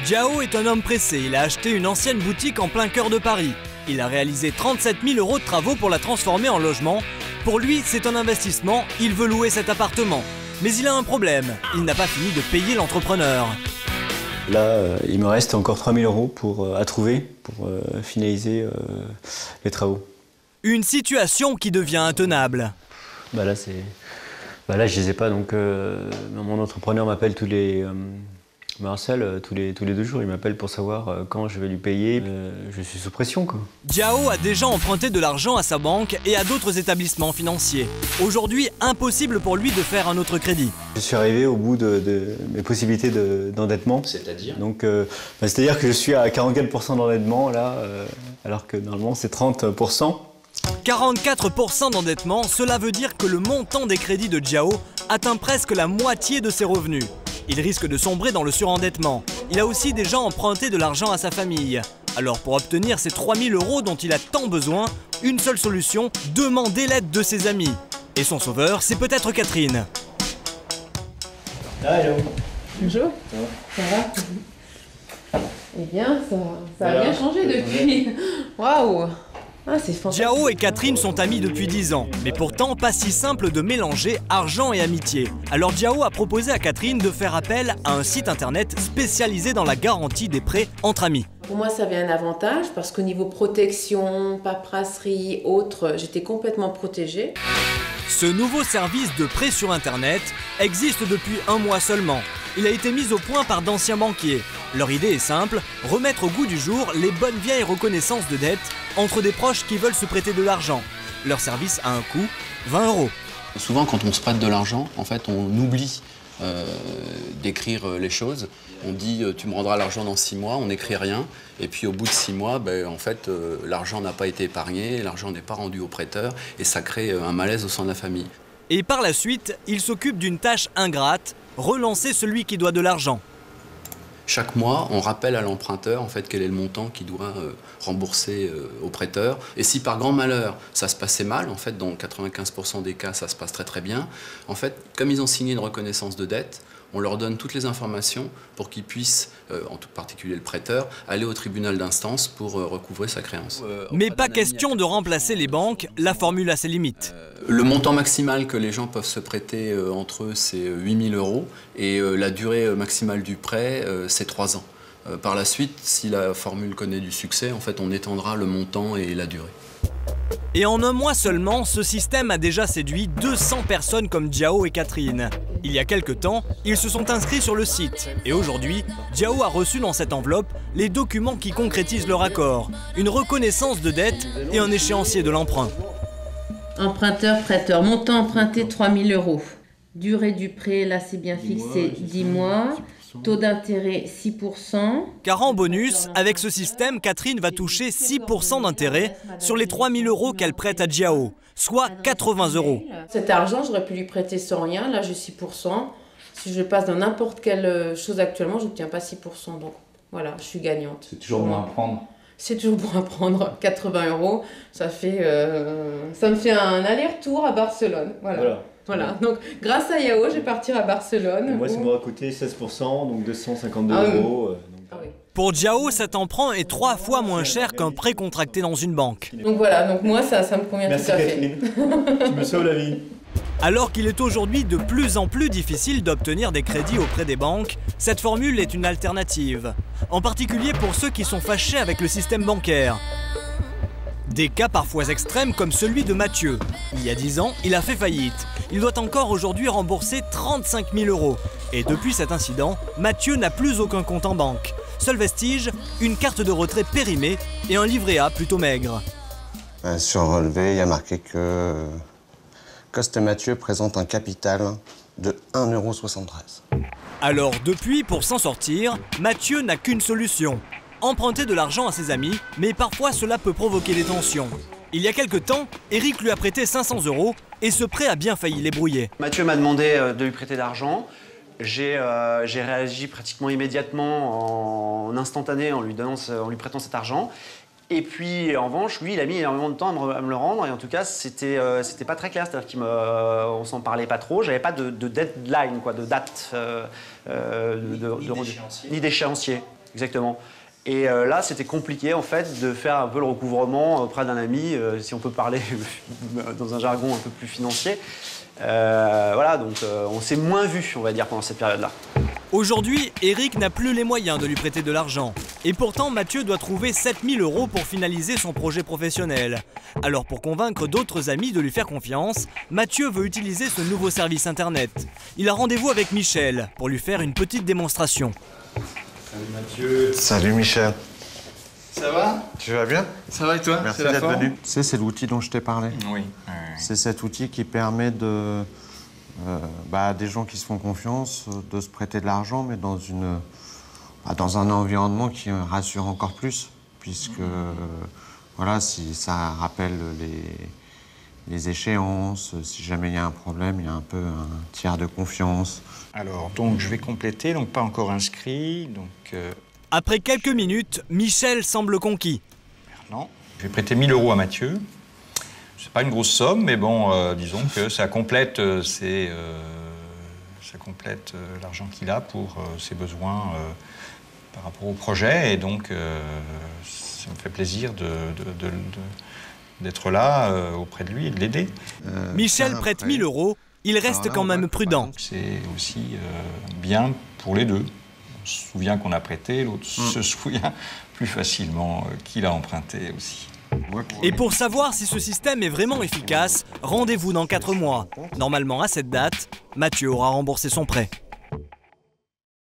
Jiao est un homme pressé, il a acheté une ancienne boutique en plein cœur de Paris. Il a réalisé 37 000 € de travaux pour la transformer en logement. Pour lui, c'est un investissement, il veut louer cet appartement. Mais il a un problème, il n'a pas fini de payer l'entrepreneur. Là, il me reste encore 3 000 € à trouver pour finaliser les travaux. Une situation qui devient intenable. Là, je les ai pas, donc mon entrepreneur m'appelle me harcèle tous les 2 jours. Il m'appelle pour savoir quand je vais lui payer. Je suis sous pression, quoi. Jiao a déjà emprunté de l'argent à sa banque et à d'autres établissements financiers. Aujourd'hui, impossible pour lui de faire un autre crédit. Je suis arrivé au bout de mes possibilités d'endettement. C'est-à-dire c'est-à-dire que je suis à 44% d'endettement, là, alors que normalement c'est 30%. 44% d'endettement, cela veut dire que le montant des crédits de Jiao atteint presque la moitié de ses revenus. Il risque de sombrer dans le surendettement. Il a aussi déjà emprunté de l'argent à sa famille. Alors pour obtenir ces 3 000 € dont il a tant besoin, une seule solution, demander l'aide de ses amis. Et son sauveur, c'est peut-être Catherine. Hello. Bonjour. Ça va? Eh bien, ça a bien changé depuis. Waouh! Ah, c'est fantastique. Jiao et Catherine sont amis depuis 10 ans, mais pourtant pas si simple de mélanger argent et amitié. Alors Jiao a proposé à Catherine de faire appel à un site internet spécialisé dans la garantie des prêts entre amis. Pour moi, ça avait un avantage parce qu'au niveau protection, paperasserie, autres, j'étais complètement protégée. Ce nouveau service de prêt sur internet existe depuis 1 mois seulement. Il a été mis au point par d'anciens banquiers. Leur idée est simple, remettre au goût du jour les bonnes vieilles reconnaissances de dette entre des proches qui veulent se prêter de l'argent. Leur service a un coût, 20 €. Souvent, quand on se prête de l'argent, en fait, on oublie d'écrire les choses. On dit tu me rendras l'argent dans 6 mois, on n'écrit rien. Et puis au bout de 6 mois, en fait, l'argent n'a pas été épargné, l'argent n'est pas rendu au prêteur et ça crée un malaise au sein de la famille. Et par la suite, il s'occupe d'une tâche ingrate, relancer celui qui doit de l'argent. Chaque mois, on rappelle à l'emprunteur en fait, quel est le montant qu'il doit rembourser au prêteur. Et si par grand malheur, ça se passait mal, en fait, dans 95% des cas, ça se passe très très bien, en fait, comme ils ont signé une reconnaissance de dette, on leur donne toutes les informations pour qu'ils puissent, en tout particulier le prêteur, aller au tribunal d'instance pour recouvrer sa créance. Mais pas question de remplacer les banques, la formule a ses limites. Le montant maximal que les gens peuvent se prêter entre eux, c'est 8 000 € et la durée maximale du prêt, c'est 3 ans. Par la suite, si la formule connaît du succès, en fait, on étendra le montant et la durée. Et en 1 mois seulement, ce système a déjà séduit 200 personnes comme Jiao et Catherine. Il y a quelques temps, ils se sont inscrits sur le site. Et aujourd'hui, Jiao a reçu dans cette enveloppe les documents qui concrétisent leur accord. Une reconnaissance de dette et un échéancier de l'emprunt. Emprunteur-prêteur, montant emprunté 3 000 €. Durée du prêt, là c'est bien fixé, 10 mois. Taux d'intérêt 6%. Car en bonus, avec ce système, Catherine va toucher 6% d'intérêt sur les 3 000 € qu'elle prête à Jiao, soit 80 €. Cet argent, j'aurais pu lui prêter sans rien, là j'ai 6%. Si je passe dans n'importe quelle chose actuellement, je n'obtiens pas 6%. Donc voilà, je suis gagnante. C'est toujours bon à prendre. C'est toujours bon à prendre, 80 €, ça me fait un aller-retour à Barcelone. Voilà. Donc grâce à Jiao, je vais partir à Barcelone. Et moi, ça m'aura coûté 16%, donc 252 €. Pour Jiao, cet emprunt est 3 fois moins cher qu'un prêt contracté dans une banque. Donc voilà, donc moi ça me convient tout à fait. Merci Catherine, tu me sauves la vie. Alors qu'il est aujourd'hui de plus en plus difficile d'obtenir des crédits auprès des banques, cette formule est une alternative. En particulier pour ceux qui sont fâchés avec le système bancaire. Des cas parfois extrêmes comme celui de Mathieu. Il y a 10 ans, il a fait faillite. Il doit encore aujourd'hui rembourser 35 000 €. Et depuis cet incident, Mathieu n'a plus aucun compte en banque. Seul vestige, une carte de retrait périmée et un livret A plutôt maigre. Sur le relevé, il y a marqué que Coste Mathieu présente un capital de 1,73 €. Alors depuis, pour s'en sortir, Mathieu n'a qu'une solution. Emprunter de l'argent à ses amis, mais parfois cela peut provoquer des tensions. Il y a quelque temps, Eric lui a prêté 500 € et ce prêt a bien failli les brouiller. Mathieu m'a demandé de lui prêter d'argent. J'ai réagi pratiquement immédiatement en instantané en lui prêtant cet argent. Et puis, en revanche, lui, il a mis énormément de temps à me le rendre. Et en tout cas, c'était pas très clair. C'est-à-dire qu'on s'en parlait pas trop. J'avais pas de deadline, quoi, de date. Ni d'échéancier, exactement. Et là, c'était compliqué, en fait, de faire un peu le recouvrement auprès d'un ami, si on peut parler dans un jargon un peu plus financier. Voilà, donc on s'est moins vu, on va dire, pendant cette période-là. Aujourd'hui, Eric n'a plus les moyens de lui prêter de l'argent. Et pourtant, Mathieu doit trouver 7 000 € pour finaliser son projet professionnel. Alors pour convaincre d'autres amis de lui faire confiance, Mathieu veut utiliser ce nouveau service internet. Il a rendez-vous avec Michel pour lui faire une petite démonstration. Salut Mathieu. Salut Michel. Ça va? Tu vas bien? Ça va et toi? Merci d'être venu. Tu sais, c'est l'outil dont je t'ai parlé. Oui. C'est cet outil qui permet de... des gens qui se font confiance, de se prêter de l'argent, mais dans un environnement qui rassure encore plus, puisque voilà, si ça rappelle les échéances, si jamais il y a un problème, il y a un peu un tiers de confiance. Alors, donc je vais compléter, donc pas encore inscrit, donc... Après quelques minutes, Michel semble conquis. Non, je vais prêter 1 000 € à Mathieu. C'est pas une grosse somme, mais bon, disons que ça complète l'argent qu'il a pour ses besoins par rapport au projet. Et donc, ça me fait plaisir d'être là auprès de lui et de l'aider. Michel prête 1 000 €. Il reste quand même prudent. C'est aussi bien pour les deux. On se souvient qu'on a prêté, l'autre se souvient plus facilement qu'il a emprunté aussi. Et pour savoir si ce système est vraiment efficace, rendez-vous dans 4 mois. Normalement, à cette date, Mathieu aura remboursé son prêt.